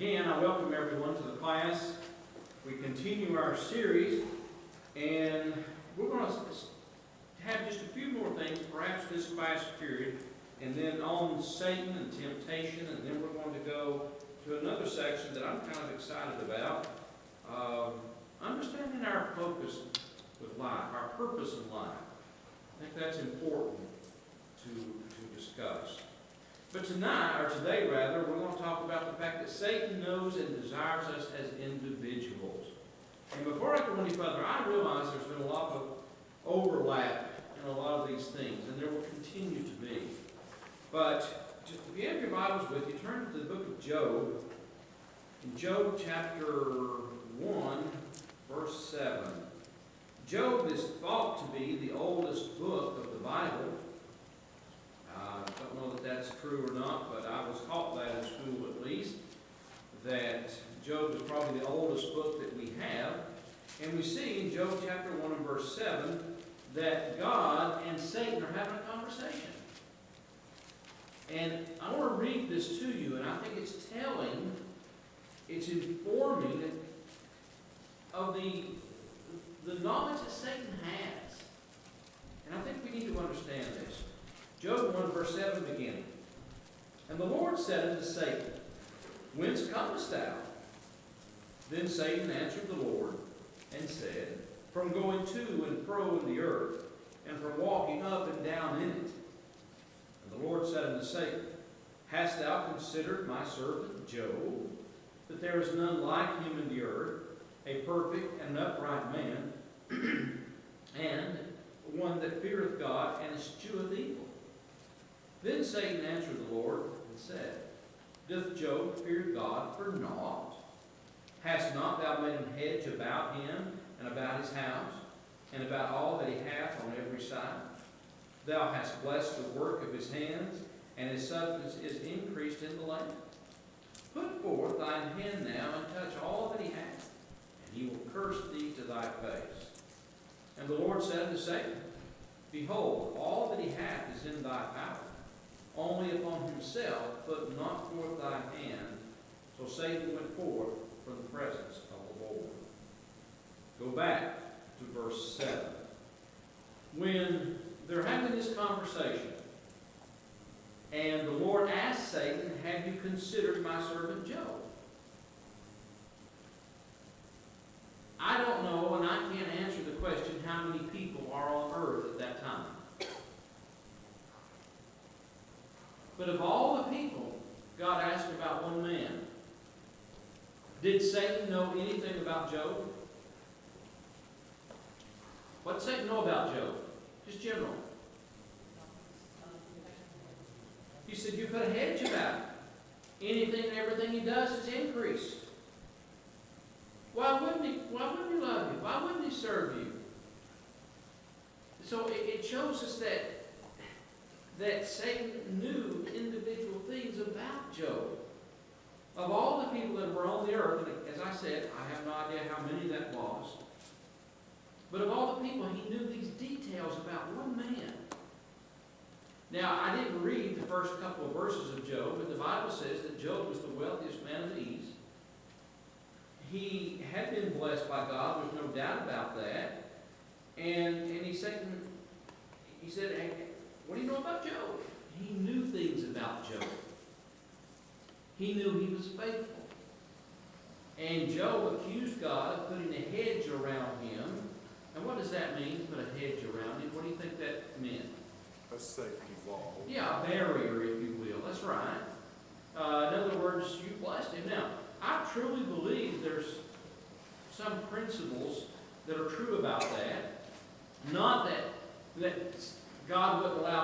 Again, I welcome everyone to the class. We continue our series, and we're going to have just a few more things, perhaps this class period, and then on Satan and temptation, and then we're going to go to another section that I'm kind of excited about, understanding our focus with life, our purpose in life. I think that's important to discuss. But tonight, or today rather, we're going to talk about the fact that Satan knows and desires us as individuals. And before I go any further, I realize there's been a lot of overlap in a lot of these things, and there will continue to be. But just, if you have your Bibles with you, turn to the book of Job. In Job chapter 1, verse 7. Job is thought to be the oldest book of the Bible. I don't know that that's true or not, but I was taught that in school at least, that Job is probably the oldest book that we have. And we see in Job chapter 1 and verse 7 that God and Satan are having a conversation. And I want to read this to you, and I think it's telling, it's informing of the knowledge that Satan has. And I think we need to understand this. Job 1 verse 7 beginning. And the Lord said unto Satan, Whence comest thou? Then Satan answered the Lord and said, From going to and fro in the earth, and from walking up and down in it. And the Lord said unto Satan, Hast thou considered my servant Job, that there is none like him in the earth, a perfect and upright man, and one that feareth God and escheweth evil? Then Satan answered the Lord and said, Doth Job fear God for naught? Hast not thou made an hedge about him, and about his house, and about all that he hath on every side? Thou hast blessed the work of his hands, and his substance is increased in the land. Put forth thine hand now, and touch all that he hath, and he will curse thee to thy face. And the Lord said unto Satan, Behold, all that he hath is in thy power. Only upon himself put not forth thy hand. So Satan went forth from the presence of the Lord. Go back to verse 7. When they're having this conversation, and the Lord asked Satan, Have you considered my servant Job? I don't know, and I can't answer the question how many people are on earth at that time. But of all the people God asked about one man, did Satan know anything about Job? What did Satan know about Job? Just general. He said, you put a hedge about him. Anything and everything he does is increased. Why wouldn't he love you? Why wouldn't he serve you? So it shows us that Satan knew individual things about Job. Of all the people that were on the earth, and as I said, I have no idea how many that was, but of all the people, he knew these details about one man. Now, I didn't read the first couple of verses of Job, but the Bible says that Job was the wealthiest man of the East. He had been blessed by God, there's no doubt about that. And he said, hey, what do you know about Job? He knew things about Job. He knew he was faithful. And Job accused God of putting a hedge around him. And what does that mean, put a hedge around him? What do you think that meant? A safety wall. Yeah, a barrier, if you will. That's right. In other words, you blessed him. Now, I truly believe there's some principles that are true about that. Not that God wouldn't allow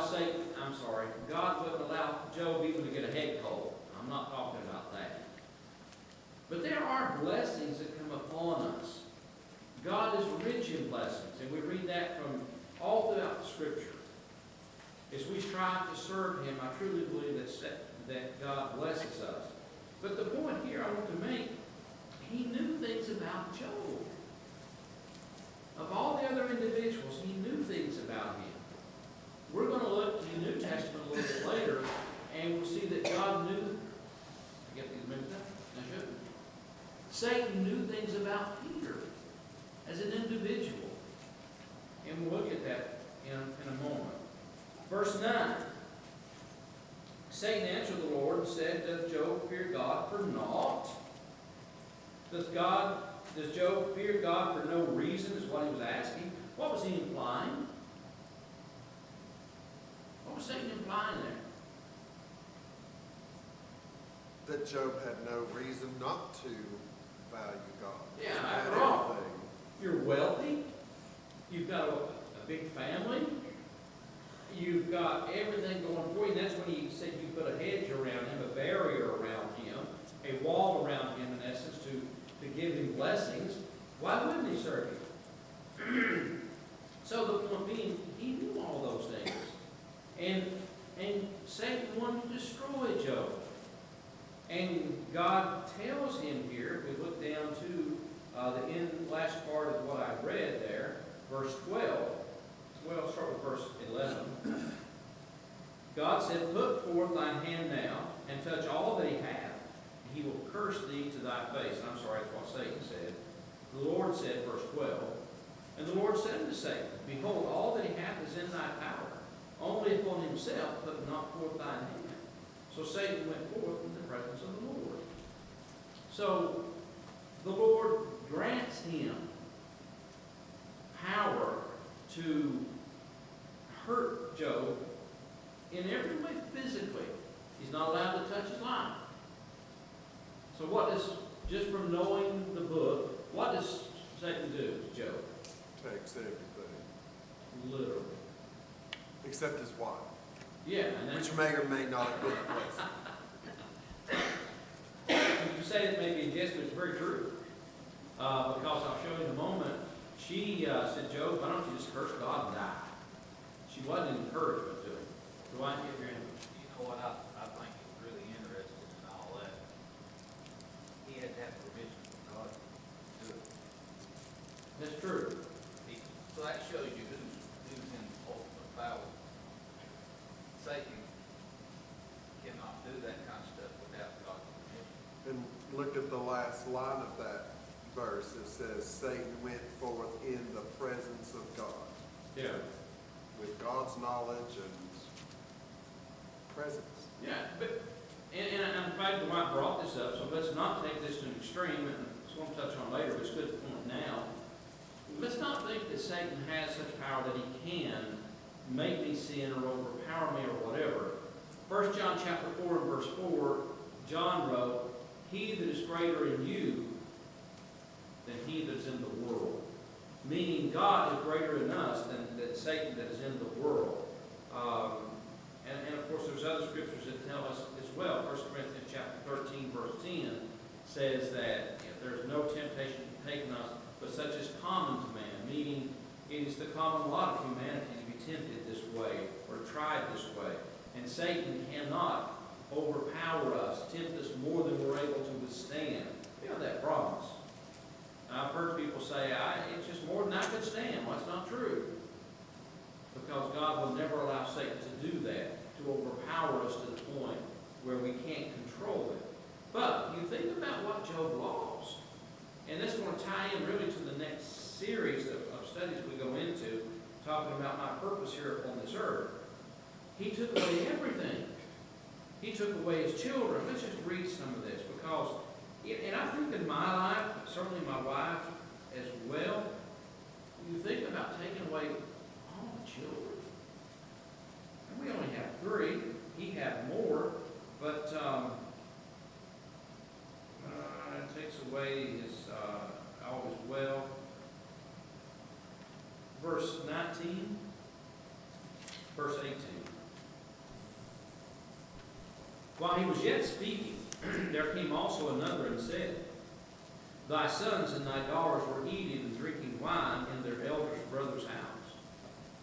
God wouldn't allow Job even to get a head cold. I'm not talking about that. But there are blessings that come upon us. God is rich in blessings, and we read that from all throughout the Scripture. As we strive to serve Him, I truly believe that God blesses us. But the point here I want to make, he knew things about Job. Of all the other individuals, he knew things about him. We're going to look to the New Testament a little bit later, and we'll see that God knew. I get these moved up? I should. as an individual. And we'll look at that in a moment. Verse 9. Satan answered the Lord and said, Doth Job fear God for naught? Does Job fear God for no reason, is what he was asking. What was he implying? What was Satan implying there? That Job had no reason not to value God. Yeah, He had after all, everything. you're wealthy, you've got a big family, you've got everything going for you. And that's when he said you put a hedge around him, a barrier around him, a wall around him, in essence, to give him blessings. Why wouldn't he serve you? So the point being, he knew all those things. And Satan wanted to destroy Job. And God tells him here, if we look down to the last part of what I read there, verse 12. Well, start with verse 11. God said, Put forth thine hand now, and touch all that he hath, and he will curse thee to thy face. And I'm sorry, that's what Satan said. The Lord said, verse 12, And the Lord said unto Satan, Behold, all that he hath is in thy power. Only upon himself put not forth thine hand. So Satan went forth in the presence of the Lord. So the Lord grants him power to hurt Job in every way physically. He's not allowed to touch his life. So what does, just from knowing the book, what does Satan do to Job? Takes everything. Literally. Except his wife. Yeah, and that's... Which may or may not have been the place. You say it may be in jest, but it's very true. Because I'll show you in a moment, she said, Job, why don't you just curse God and die? She wasn't an encouragement to him. Do I get your answer? You know what I think is really interesting in all that? He had to have permission from God to do it. That's true. So that shows you who's in ultimate power. Satan cannot do that kind of stuff without God's permission. And look at the last line of that verse. It says, Satan went forth in the presence of God. Yeah. With God's knowledge and presence. Yeah, but, and I'm glad the wife brought this up, so let's not take this to an extreme, and it's going to touch on later, but it's good to point now. Let's not think that Satan has such power that he can make me sin or overpower me or whatever. 1 John chapter 4 and verse 4, John wrote, He that is greater in you than he that is in the world. Meaning God is greater in us than Satan that is in the world. And of course there's other scriptures that tell us as well. 1 Corinthians chapter 13 verse 10 says that there's no temptation taken us but such as common to man. Meaning it is the common lot of humanity to be tempted this way or tried this way. And Satan cannot overpower us, tempt us more than we're able to withstand. We have that promise. I've heard people say, it's just more than I could stand. Well, that's not true. Because God will never allow Satan to do that, to overpower us to the point where we can't control it. But you think about what Job lost. And that's going to tie in really to the next series of studies we go into, talking about my purpose here on this earth. He took away everything. He took away his children. Let's just read some of this, because, and I think in my life, certainly my wife as well, you think about taking away all the children. And we only have 3. He had more, but it takes away his all his wealth. Verse 19, verse 18. While he was yet speaking, there came also another and said, Thy sons and thy daughters were eating and drinking wine in their elders' brother's house.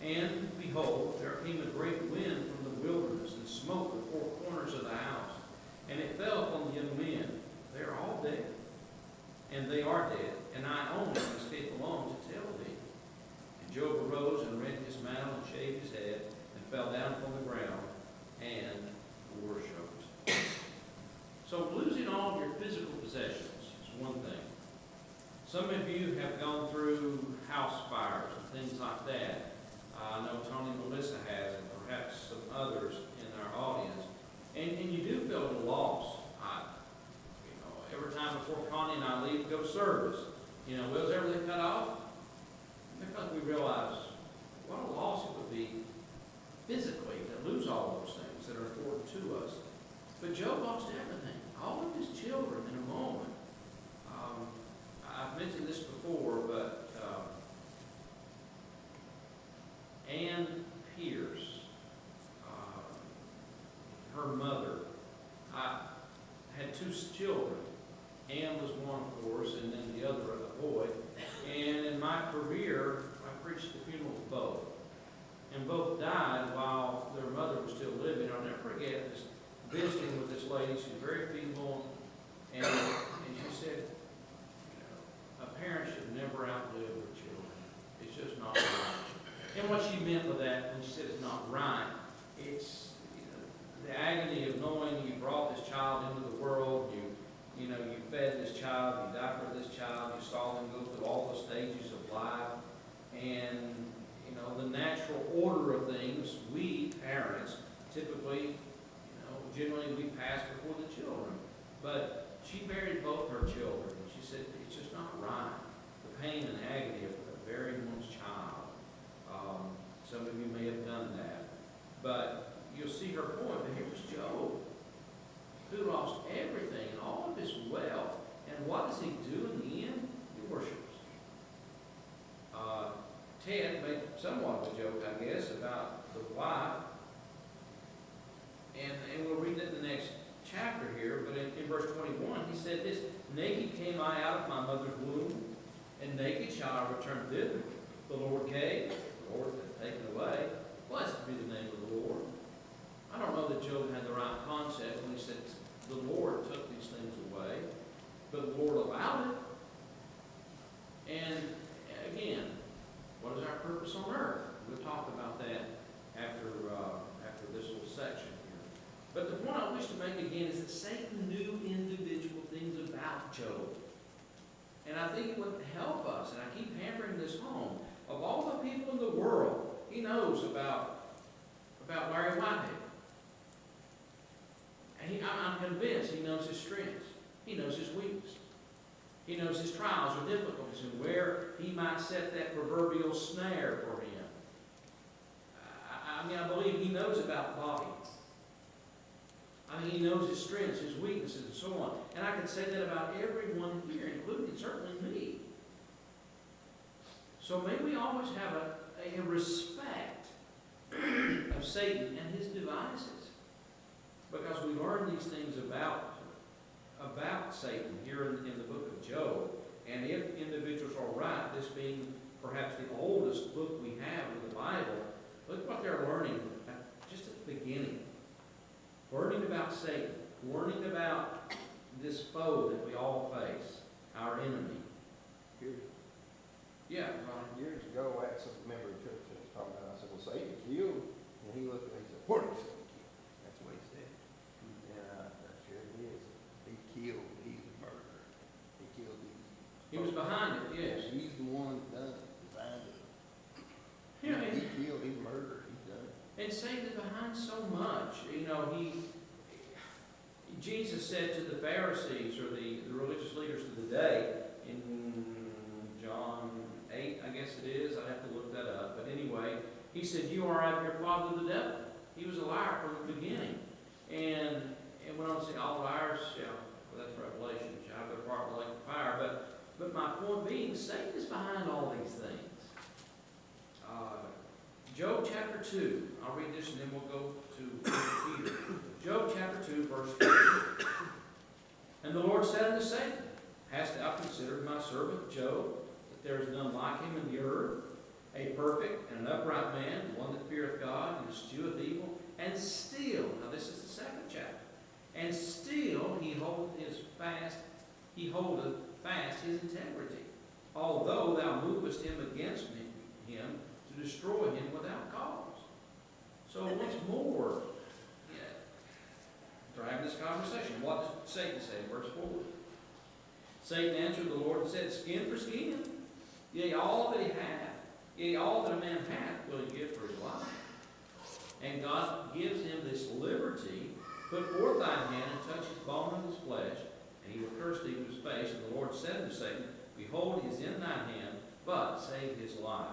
And, behold, there came a great wind from the wilderness, and smote the 4 corners of the house. And it fell upon the young men. They are all dead. And they are dead. And I only escaped alone to tell thee. And Job arose and rent his mantle and shaved his head, and fell down upon the ground, and worshipped. So losing all of your physical possessions is one thing. Some of you have gone because we realize what a loss it would be physically to lose all those things that are important to us. But Job lost everything, all of his children in a moment. I've mentioned this before, but Ann Pierce, her mother, had two children. Ann was one, of course, and then the other, a boy. And in my career, I preached the funeral of both. And both died while their mother was still living. I'll never forget this visiting with this lady. She was very feeble, and she said, you know, a parent should never outlive their children. It's just not right. And what she meant by that, when she said it's not right, it's, you know, the agony of knowing you brought this child into the world, you fed this child, you died for this child, you saw them go through all the stages of life, and the natural order of things, we parents typically, generally we pass before the children. But she buried both her children, and she said it's just not right. The pain and agony of burying one's child. Some of you may have done that, but you'll see her point. But here was Job, who lost everything and all of his wealth, and what does he do in the end? He worships. Ted made somewhat of a joke, I guess, about the wife. And we'll read it in the next chapter here, but in verse 21, he said this, naked came I out of my mother's womb, and naked shall I return thither. The Lord gave, the Lord hath taken away. Blessed be the name of the Lord. I don't know that Job had the right concept when he said the Lord took these things away, but the Lord allowed it. And again, what is our purpose on earth? We'll talk about that after this little section here. But the point I wish to make again is that Satan knew individual things about Job. And I think it would help us, and I keep hammering this home, of all the people in the world, he knows about Larry Whitehead. And I'm convinced he knows his strengths. He knows his weakness. He knows his trials or difficulties and where he might set that proverbial snare for him. I believe he knows about Bobby. He knows his strengths, his weaknesses, and so on. And I can say that about everyone here, including certainly me. So may we always have a respect of Satan and his devices, because we learn these things about Satan here in the book of Job. And if individuals are right, this being perhaps the oldest book we have in the Bible, look what they're learning just at the beginning. Learning about Satan, learning about this foe that we all face, our enemy. Yeah, Ron. Years ago, I had some member of church that was talking about it. I said, well, Satan killed. And he looked at me and said, what did Satan kill? That's what he said. And that sure it is. He killed. He's a murderer. He killed these. He was behind it, yes. He's the one that done it, designed it. Yeah, He killed, he murdered, he done it. and Satan is behind so much. Jesus said to the Pharisees, or the religious leaders of the day, in John 8, I guess it is, I'd have to look that up, but anyway, he said, you are of your father the devil. He was a liar from the beginning. And went on to say, all liars, well, that's Revelation, shall have their part in the lake of fire. But my point being, Satan is behind all these things. Job chapter 2, I'll read this and then we'll go to Peter. Job chapter 2, verse 3. And the Lord said unto Satan, hast thou considered my servant Job, that there is none like him in the earth, a perfect and an upright man, one that feareth God and escheweth evil, and still, now this is the second chapter, and still he holdeth fast his integrity, although thou movest him against him to destroy him without cause. So once more, they're having this conversation. What does Satan say in verse 4? Satan answered the Lord and said, skin for skin, yea, all that he hath, yea, all that a man hath will he give for his life. And God gives him this liberty, put forth thine hand and touch his bone and his flesh, and he will curse thee to his face. And the Lord said unto Satan, behold, he is in thine hand, but saved his life.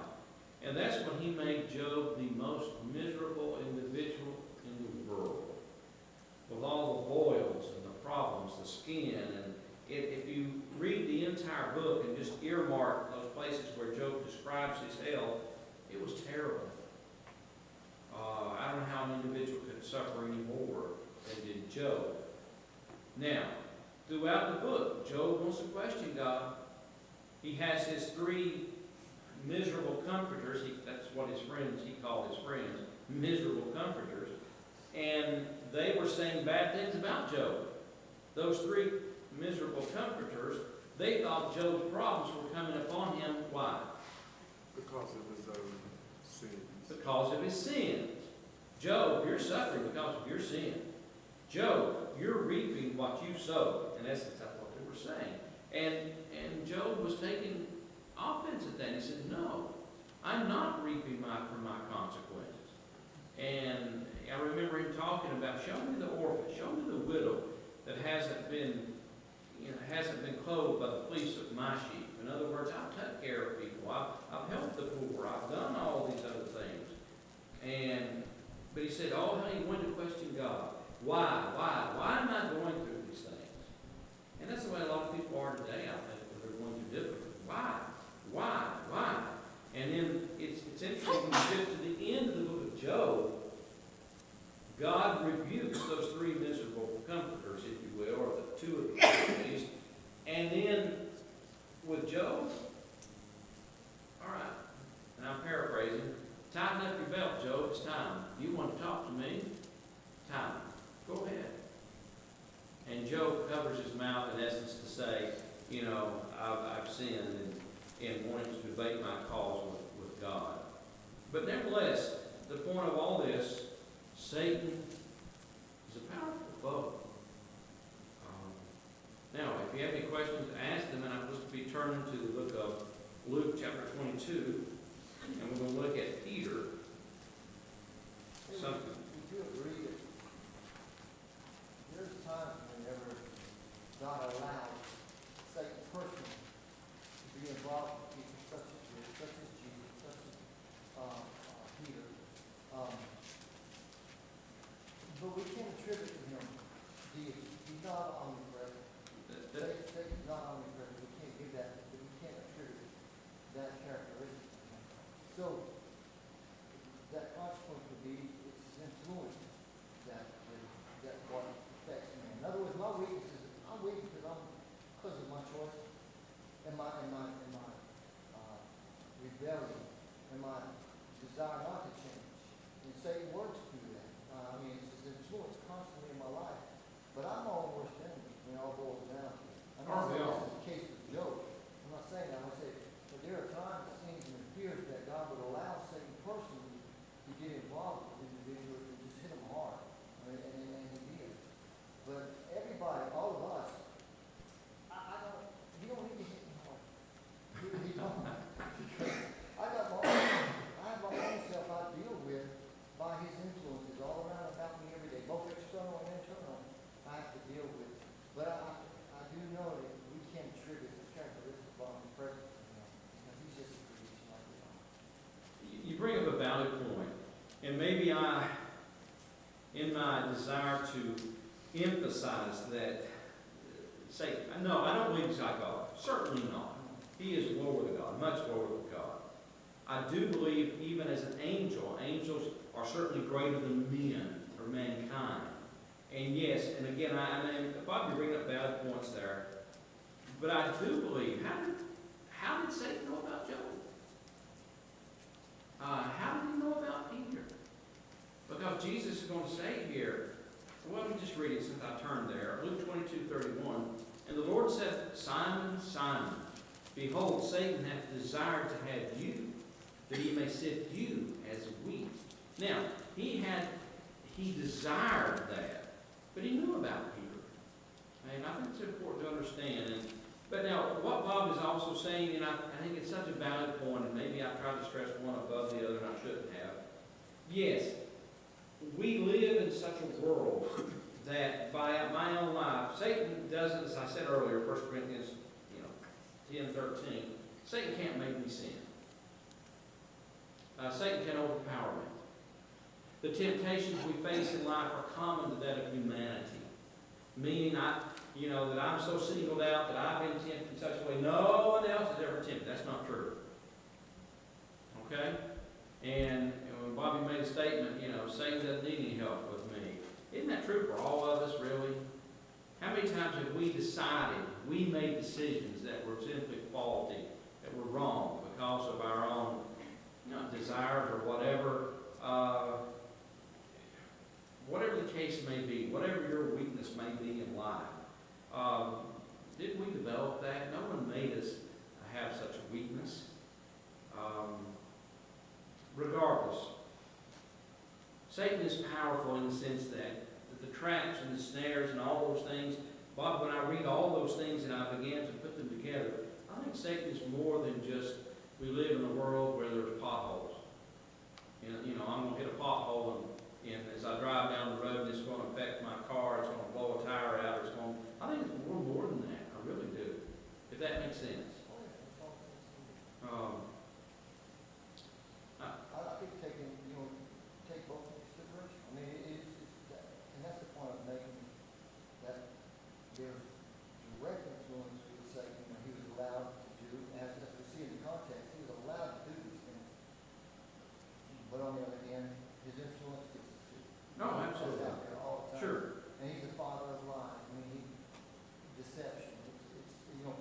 And that's when he made Job the most miserable individual in the world. With all the boils and the problems, the skin, and if you read the entire book and just earmark those places where Job describes his hell, it was terrible. I don't know how an individual could suffer any more than did Job. Now, throughout the book, Job wants to question God. He has his three miserable comforters. That's what his friends, he called his friends, miserable comforters. And they were saying bad things about Job. Those three miserable comforters, they thought Job's problems were coming upon him. Why? Because of his own sins. Because of his sins. Job, you're suffering because of your sin. Job, you're reaping what you sowed. In essence, that's what they were saying. And Job was taking offense at that. He said, no, I'm not reaping from my consequences. And I remember him talking about, show me the orphan, show me the widow that hasn't been clothed by the fleece of my sheep. In other words, I've taken care of people. I've helped the poor. I've done all these other things. But he said, oh, how he went to question God. Why am I going through these things? And that's the way a lot of people are today, I think, when they're going through difficulty. Why? And then it's interesting when you get to the end of the book of Job, God rebukes those three miserable comforters, if you will, or the two of them at least. And then with Job, all right, and I'm paraphrasing, tighten up your belt, Job, it's time. You want to talk to me? Time. Go ahead. And Job covers his mouth in essence to say, I've sinned and wanting to debate my cause with God. But nevertheless, the point of all this, Satan is a powerful foe. Now, if you have any questions, ask them, and I'm supposed to be turning to the book of Luke chapter 22, and we're going to look at Peter. Something. Would you agree that there's times whenever God allows Satan personally to be involved with people such as you, such as Jesus, such as Peter, but we can't attribute to him deity. He's not omnipresent. Satan's not omnipresent. We can't give that. We can't attribute that characteristic to him. So that consequence would be its influence that what affects me. In other words, my weaknesses, I'm weak because of my choice and my rebellion and my desire not to change. And Satan works through that. It's influence constantly in my life. But I'm all worse enemy when it all boils down to it. I'm not saying this is the case with Job. I'm not saying that. I'm going to say, but there are times it seems and appears that God would allow Satan personally to get involved with individuals and just hit them hard. And he did. But everybody, all of us, you don't need to hit me hard. You really don't. Because I have my own self I deal with by his influences all around about me every day, both external and internal. I have to deal with. But I do know that we can't attribute the characteristics of omnipresence to him, because he's just a creation like we are. You bring up a valid point, and maybe in my desire to emphasize that, no, I don't believe he's like God. Certainly not. He is lower than God, much lower than God. I do believe even as an angel, angels are certainly greater than men or mankind. And yes, and again, I probably bring up valid points there, but I do believe, how did Satan know about Job? How did he know about Peter? Because Jesus is going to say here, well, let me just read it since I turned there. Luke 22:31. And the Lord said, Simon, Simon, behold, Satan hath desired to have you, that he may sift you as wheat. Now, he desired that, but he knew about Peter. And I think it's important to understand. But now, what Bob is also saying, and I think it's such a valid point, and maybe I've tried to stress one above the other, and I shouldn't have. Yes, we live in such a world that by my own life, Satan doesn't, as I said earlier, 1 Corinthians 10:13, Satan can't make me sin. Satan can overpower me. The temptations we face in life are common to that of humanity. Meaning, that I'm so singled out that I've been tempted in such a way no one else has ever tempted. That's not true. Okay? And when Bobby made a statement, Satan doesn't need any help with me. Isn't that true for all of us, really? How many times have we made decisions that were simply faulty, that were wrong because of our own desires or whatever? Whatever the case may be, whatever your weakness may be in life, didn't we develop that? No one made us have such a weakness. Regardless, Satan is powerful in the sense that the traps and the snares and all those things, Bob, when I read all those things and I began to put them together, I think Satan is more than just, we live in a world where there's potholes. I'm going to hit a pothole and as I drive down the road, it's going to affect my car, it's going to blow a tire out, I think it's more than that. I really do. If that makes sense. I think take both into consideration. I mean, it's that, and that's the point I'm making, that there's direct influence with Satan, and he was allowed to do, as we see in the context, he was allowed to do these things. But on the other hand, his influence is No, absolutely. out there all the time. Sure. And he's the father of lies. I mean, deception.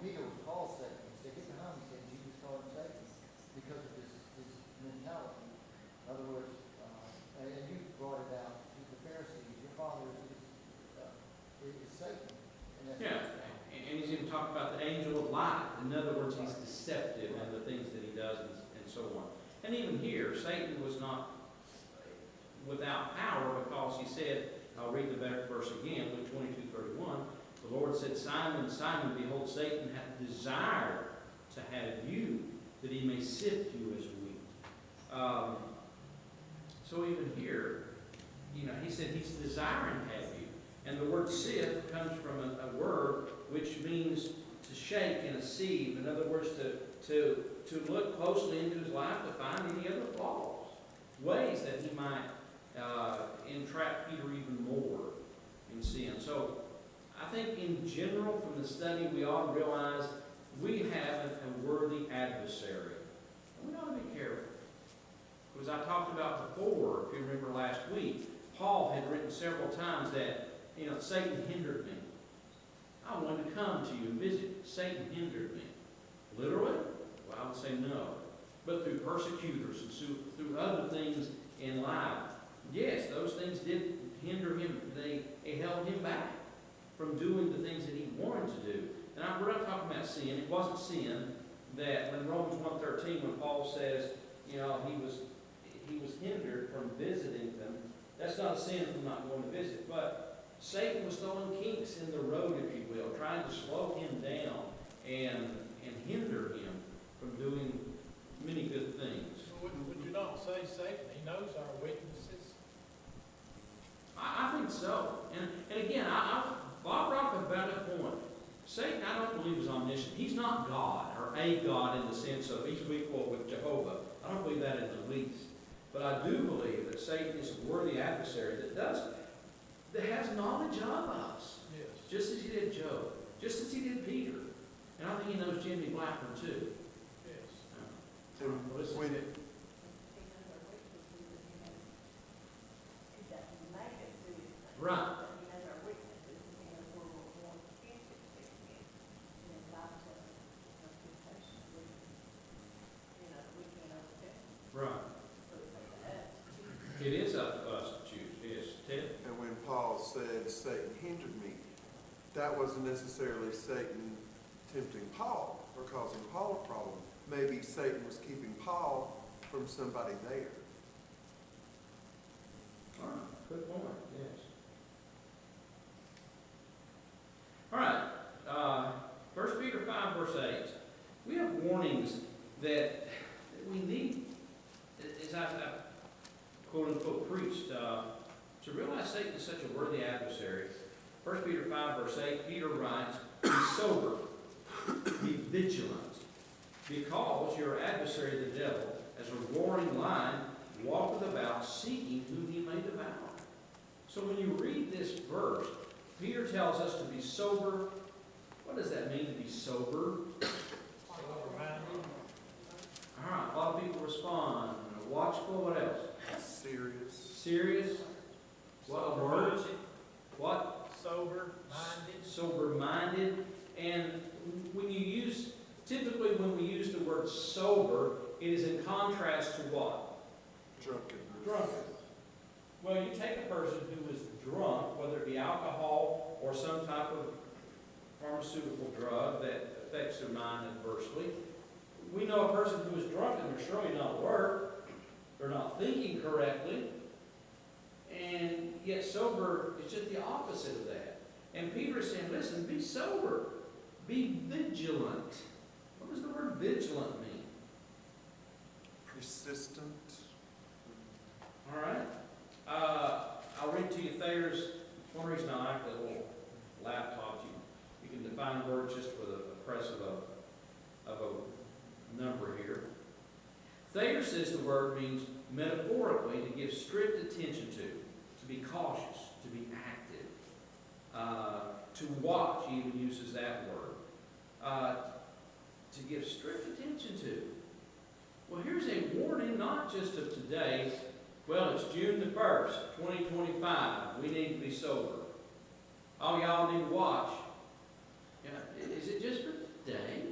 Peter was called Satan. He said, get behind me, said Jesus called him Satan because of his mentality. In other words, and you brought it out, the Pharisees, your father is Satan. And that's And he's even talked about the angel of light. In other words, he's deceptive in the things that he does and so on. And even here, Satan was not without power because he said, I'll read the verse again, Luke 22:31. The Lord said, Simon, Simon, behold, Satan hath desired to have you, that he may sift you as wheat. So even here, he said he's desiring to have you. And the word sift comes from a word which means to shake in a sieve. In other words, to look closely into his life to find any other flaws, ways that he might entrap Peter even more in sin. So I think in general, from the study, we ought to realize we have a worthy adversary. And we ought to be careful. Because I talked about before, if you remember last week, Paul had written several times that, Satan hindered me. I wanted to come to you and visit. Satan hindered me. Literally? Well, I would say no. But through persecutors and through other things in life, yes, those things did hinder him. They held him back from doing the things that he wanted to do. And we're not talking about sin. It wasn't sin that when Romans 1:13, when Paul says, he was hindered from visiting them, that's not a sin from not going to visit. But Satan was throwing kinks in the road, if you will, trying to slow him down and hinder him from doing many good things. Would you not say Satan, he knows our weaknesses? I think so. And again, Bob brought up a valid point. Satan, I don't believe, is omniscient. He's not God, or a God in the sense of he's equal with Jehovah. I don't believe that in the least. But I do believe that Satan is a worthy adversary that has knowledge of us. Yes. Just as he did Job. Just as he did Peter. And I think he knows Jimmy Blackburn too. Yes. When Right. Right. It is up to us to choose. Yes. Ted? And when Paul said Satan hindered me, that wasn't necessarily Satan tempting Paul or causing Paul a problem. Maybe Satan was keeping Paul from somebody there. All right. Good point. Yes. All right. 1 Peter 5, verse 8. We have warnings that we need, as I've quote-unquote preached, to realize Satan is such a worthy adversary. 1 Peter 5, verse 8, Peter writes, be sober, be vigilant, Because your adversary, the devil, as a roaring lion, walketh about seeking whom he may devour. So when you read this verse, Peter tells us to be sober. What does that mean to be sober? Sober-minded. All right, a lot of people respond. Watchful, what else? Serious. Serious. What a word? What? Sober-minded. Sober-minded. And when you use, typically when we use the word sober, it is in contrast to what? Drunkenness. Drunken. Well, you take a person who is drunk, whether it be alcohol or some type of pharmaceutical drug that affects their mind adversely. We know a person who is drunk and they're surely not alert, they're not thinking correctly, and yet sober is just the opposite of that. And Peter is saying, listen, be sober, be vigilant. What does the word vigilant mean? Persistent. All right. I'll read to you Thayer's, one reason I like the little laptop, you can define words just with a press of a number here. Thayer says the word means metaphorically to give strict attention to be cautious, to be active, to watch, he even uses that word, to give strict attention to. Well, here's a warning not just of today. Well, it's June the 1st, 2025. We need to be sober. All y'all need to watch. Is it just for today?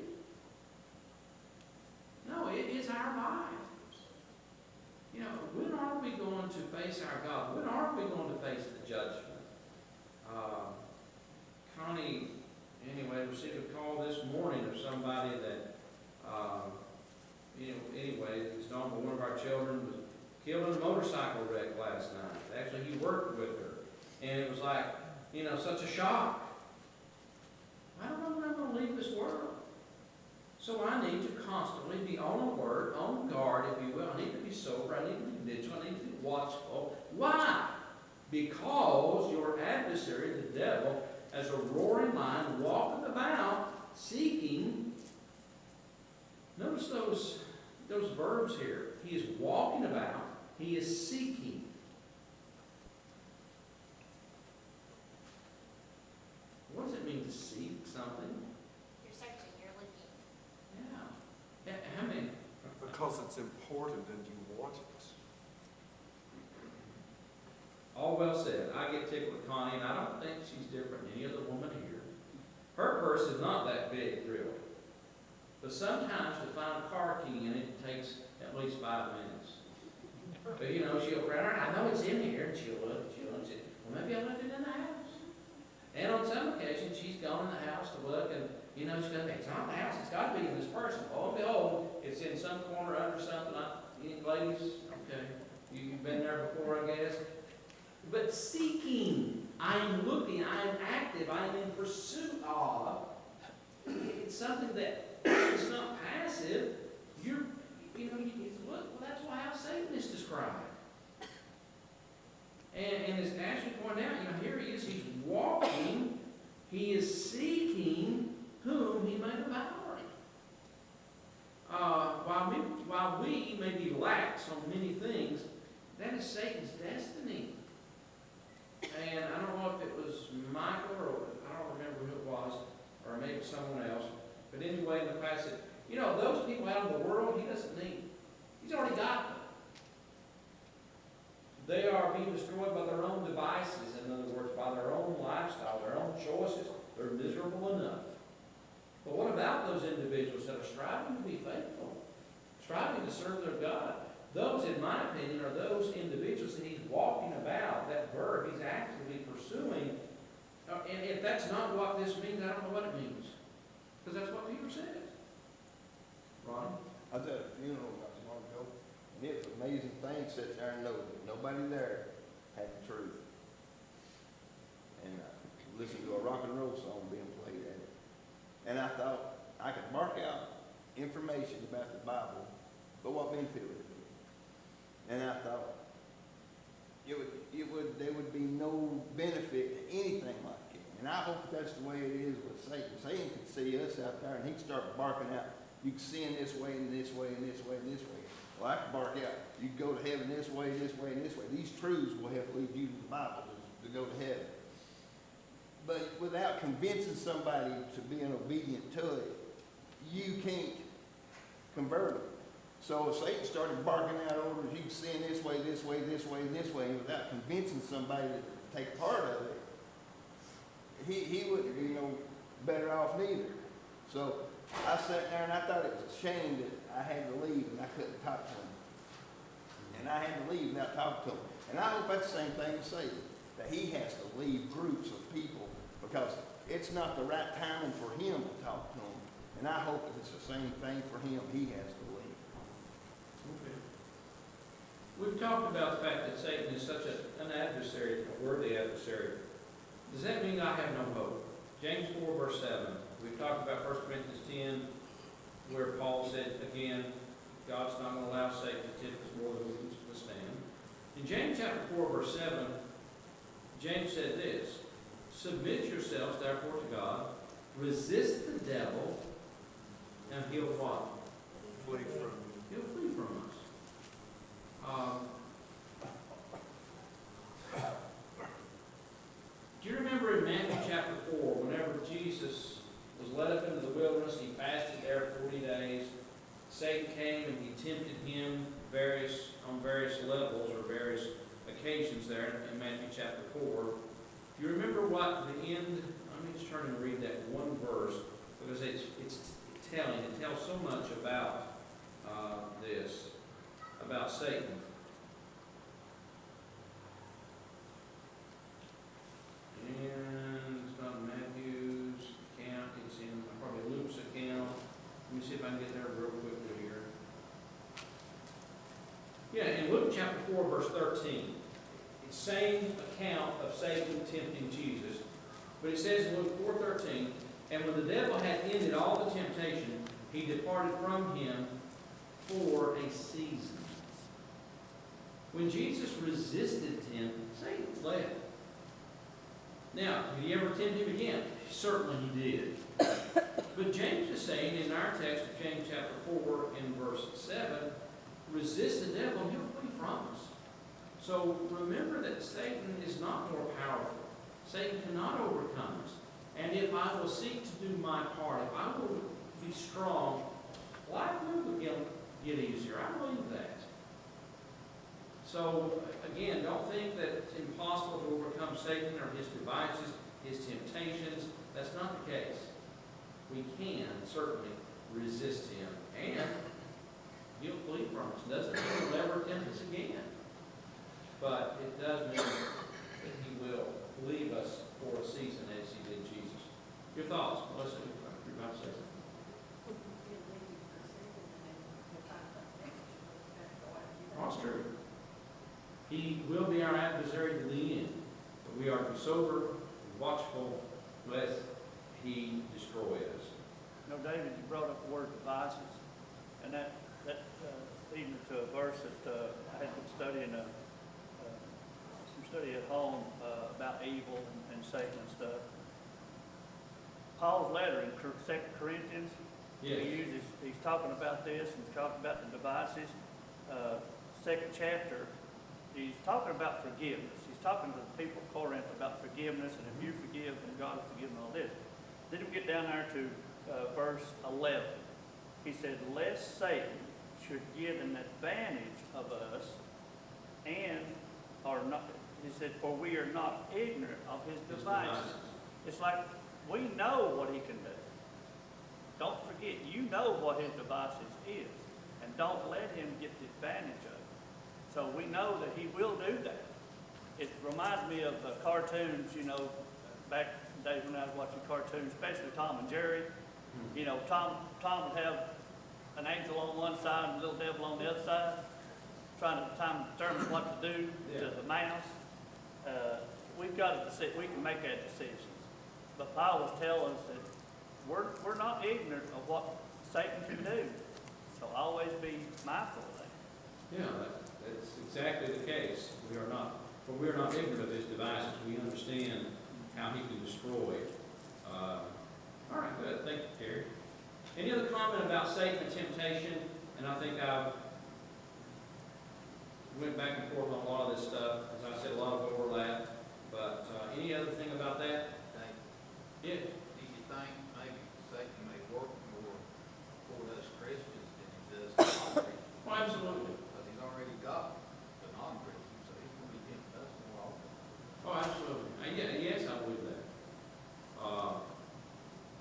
No, it is our lives. You know, when are we going to face our God? When are we going to face the judgment? Connie, anyway, received a call this morning of somebody that, anyway, it's known that one of our children was killed in a motorcycle wreck last night. Actually, he worked with her. And it was like, such a shock. I don't know when I'm going to leave this world. So I need to constantly be on alert, on guard, if you will. I need to be sober. I need to be vigilant. I need to be watchful. Why? Because your adversary, the devil, as a roaring lion, walketh about seeking. Notice those verbs here. He is walking about. He is seeking. What does it mean to seek something? You're searching, you're looking. Yeah. How many? Because it's important and you want it. All well said. I get tickled with Connie, and I don't think she's different than any other woman here. Her purse is not that big, really. But sometimes to find a car key in it takes at least 5 minutes. But she'll grab, I know it's in here, and she'll look, and say, well, maybe I left it in the house. And on some occasions, she's gone in the house to look, and she's going to think, it's not in the house, it's got to be in this purse. Oh, and behold, it's in some corner under something. Ladies, okay, you've been there before, I guess. But seeking, I am looking, I am active, I am in pursuit of. It's something that is not passive. You look, well, that's how Satan is described. And as Ashley pointed out, here he is, he's walking, he is seeking whom he may devour. While we may be lax on many things, that is Satan's destiny. And I don't know if it was Michael or I don't remember who it was, or maybe someone else. But anyway, in the passage, those people out in the world, he doesn't need. He's already got them. They are being destroyed by their own devices, in other words, by their own lifestyle, their own choices. They're miserable enough. But what about those individuals that are striving to be faithful, striving to serve their God? Those, in my opinion, are those individuals that he's walking about, that verb he's actively pursuing. And if that's not what this means, I don't know what it means. Because that's what Peter says. Ron? I was at a funeral not too long ago, and it was an amazing thing sitting there and knowing that nobody there had the truth. And listened to a rock and roll song being played at it. And I thought I could mark out information about the Bible, but what me feel it. And I thought there would be no benefit to anything like it. And I hope that's the way it is with Satan. Satan could see us out there and he'd start barking out you can sin this way and this way and this way and this way. Well, I can bark out, you can go to heaven this way, this way, and this way. These truths will help lead you to the Bible to go to heaven. But without convincing somebody to be obedient to it, you can't convert them. So if Satan started barking out orders, you can sin this way, this way, this way, and this way, and without convincing somebody to take part of it, he wouldn't be no better off neither. So I sat there and I thought it was a shame that I had to leave and I couldn't talk to him. And I had to leave without talking to him. And I hope that's the same thing to Satan, that he has to leave groups of people because it's not the right timing for him to talk to them. And I hope that it's the same thing for him. He has to leave. Okay. We've talked about the fact that Satan is such an adversary, a worthy adversary. Does that mean I have no hope? James 4, verse 7. We've talked about 1 Corinthians 10, where Paul said, again, God's not going to allow Satan to tempt us more than we can withstand. In James chapter 4, verse 7, James said this, submit yourselves, therefore, to God, resist the devil, and he'll what? Flee from you. He'll flee from us. Do you remember in Matthew chapter 4, whenever Jesus was led up into the wilderness, he fasted there 40 days, Satan came and he tempted him on various levels or various occasions there in Matthew chapter 4. Do you remember what the end, let me just turn and read that one verse, because it's telling, it tells so much about this, about Satan. And it's not Matthew's account, it's in probably Luke's account. Let me see if I can get there real quickly here. Yeah, in Luke chapter 4, verse 13, it's the same account of Satan tempting Jesus. But it says in Luke 4:13, and when the devil had ended all the temptation, he departed from him for a season. When Jesus resisted him, Satan fled. Now, did he ever tempt him again? Certainly he did. But James is saying in our text of James chapter 4 in verse 7, resist the devil and he'll flee from us. So remember that Satan is not more powerful. Satan cannot overcome us. And if I will seek to do my part, if I will be strong, life will get easier. I believe that. So, again, don't think that it's impossible to overcome Satan or his devices, his temptations. That's not the case. We can certainly resist him. And he'll flee from us. Doesn't mean he'll never tempt us again. But it does mean that he will leave us for a season as he did Jesus. Your thoughts, Melissa? You're about to say something. That's true. He will be our adversary to the end, but we are to be sober, watchful, lest he destroy us. You know, David, you brought up the word devices, and that leads me to a verse that I had been studying some study at home about evil and Satan and stuff. Paul's letter in 2 Corinthians, Yes. he's talking about this and he's talking about the devices. Second chapter, he's talking about forgiveness. He's talking to the people of Corinth about forgiveness, and if you forgive, then God will forgive and all this. Then we get down there to verse 11. He said, lest Satan should get an advantage of us, and are not, he said, for we are not ignorant of his devices. It's like we know what he can do. Don't forget, you know what his devices is, and don't let him get the advantage of it. So we know that he will do that. It reminds me of cartoons, you know, back in the days when I was watching cartoons, especially Tom and Jerry. You know, Tom would have an angel on one side and a little devil on the other side, trying to determine what to do to the mouse. We've got to we can make that decision. But Paul was telling us that we're not ignorant of what Satan can do. So always be mindful of that. Yeah, that's exactly the case. We are not ignorant of his devices. We understand how he can destroy. All right, good. Thank you, Terry. Any other comment about Satan and temptation? And I think I've went back and forth on a lot of this stuff. As I said, a lot of overlap. But any other thing about that? Think, Yeah. do you think maybe Satan may work more for us Christians than he does for non-Christians? Well, absolutely. Because he's already got the non-Christians, so he's going to be tempting us more often. Oh, absolutely. Yeah, yes, I believe that.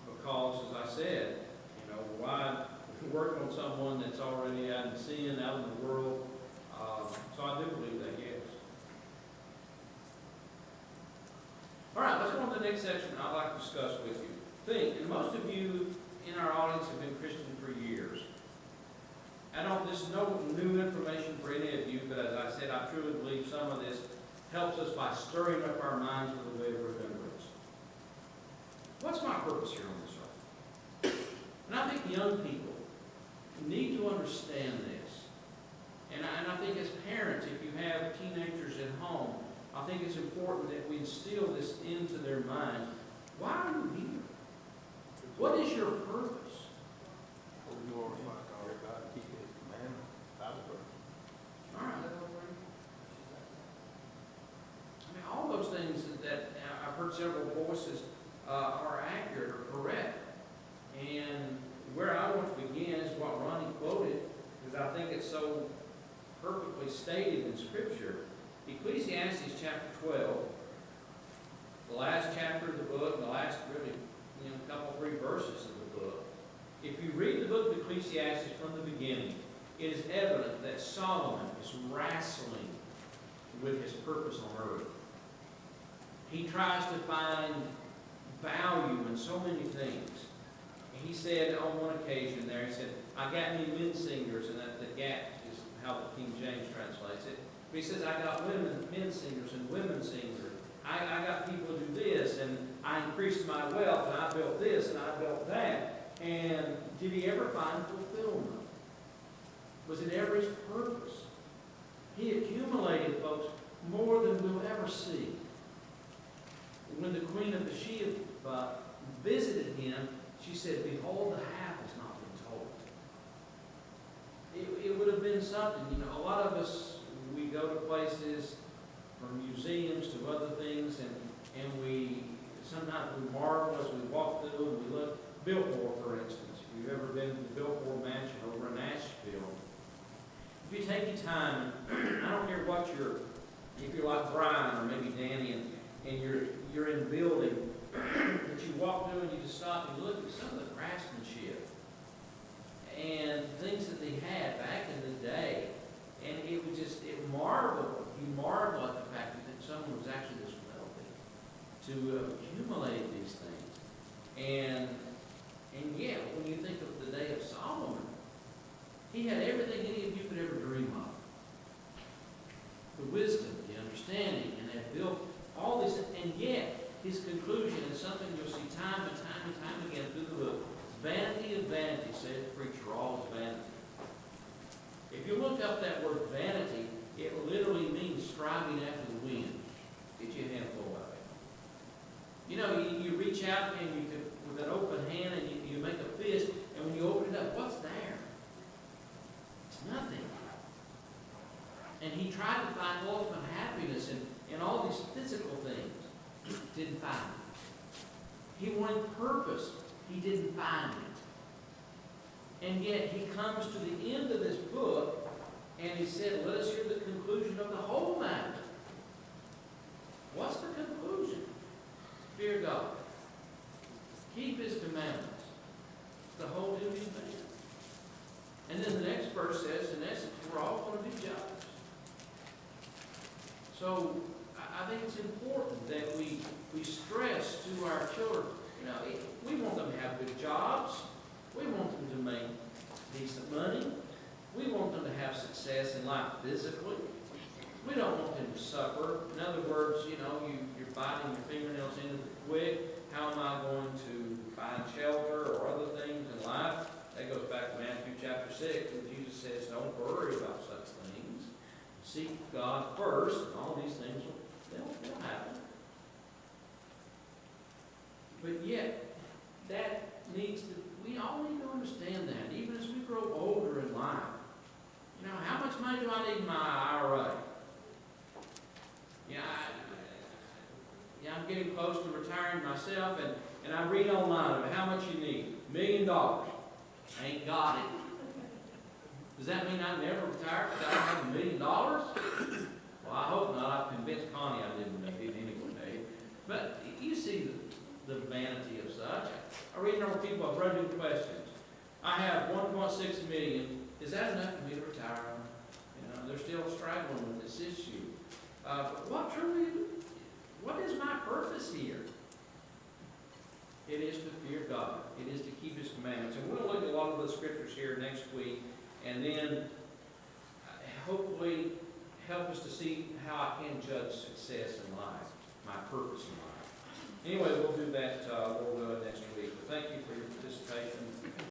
Because, as I said, you know, why work on someone that's already out in sin, out in the world? So I do believe that, yes. All right, let's go on to the next section I'd like to discuss with you. Think, and most of you in our audience have been Christian for years. This is no new information for any of you, but as I said, I truly believe some of this helps us by stirring up our minds with a way of remembrance. What's my purpose here on this earth? And I think young people need to understand this. And I think as parents, if you have teenagers at home, I think it's important that we instill this into their mind. Why are you here? What is your purpose? Glorify God. God, keep his commandments, Bible verse. All right. I mean, all those things that I've heard several voices are accurate or correct. And where I want to begin is what Ronnie quoted, because I think it's so perfectly stated in Scripture. Ecclesiastes chapter 12, the last chapter of the book, and the last really, couple, 3 verses of the book. If you read the book of Ecclesiastes from the beginning, it is evident that Solomon is wrestling with his purpose on earth. He tries to find value in so many things. And he said on one occasion there, he said, I got me men singers, and that the gap is how the King James translates it. But he says, I got men singers and women singers. I got people to do this, and I increased my wealth, and I built this, and I built that. And did he ever find fulfillment? Was it ever his purpose? He accumulated, folks, more than we'll ever see. When the Queen of Sheba visited him, she said, behold, the half has not been told. It would have been something. A lot of us, we go to places, from museums to other things, and we sometimes we marvel as we walk through and we look. Biltmore, for instance. If you've ever been to the Biltmore Mansion over in Asheville, if you take your time, I don't care what if you're like Brian or maybe Danny, and you're in the building, but you walk through and you just stop and you look at some of the craftsmanship and things that they had back in the day, and you marvel at the fact that someone was actually this wealthy to accumulate these things. And yet, when you think of the day of Solomon, he had everything any of you could ever dream of. The wisdom, the understanding, and had built all this, and yet his conclusion is something you'll see time and time and time again through the book. Vanity of vanity, said the preacher, all is vanity. If you look up that word vanity, it literally means striving after the wind. Get you a handful of it. You reach out and you can, with an open hand, and you make a fist, and when you open it up, what's there? It's nothing. And he tried to find ultimate happiness in all these physical things. Didn't find it. He wanted purpose. He didn't find it. And yet he comes to the end of this book, and he said, let us hear the conclusion of the whole matter. What's the conclusion? Fear God. Keep his commandments. It's the whole duty of man. And then the next verse says, in essence, we're all going to be judged. So I think it's important that we stress to our children, we want them to have good jobs. We want them to make decent money. We want them to have success in life physically. We don't want them to suffer. In other words, you're biting your fingernails into the quick. How am I going to find shelter or other things in life? That goes back to Matthew chapter 6, where Jesus says, don't worry about such things. Seek God first, and all these things will happen. But yet, we all need to understand in my IRA. I'm getting close to retiring myself, and I read online about how much you need. $1 million. I ain't got it. Does that mean I never retire because I don't have $1 million? Well, I hope not. I've convinced Connie I didn't need it anyway. But you see the vanity of such. I read over people have running questions. I have 1.6 million. Is that enough for me to retire on? You know, they're still struggling with this issue. But what is my purpose here? It is to fear God. It is to keep His commandments. And we'll look at a lot of the scriptures here next week, and then hopefully help us to see how I can judge success in life, my purpose in life. Anyway, we'll do that, Lord willing, next week. But thank you for your participation.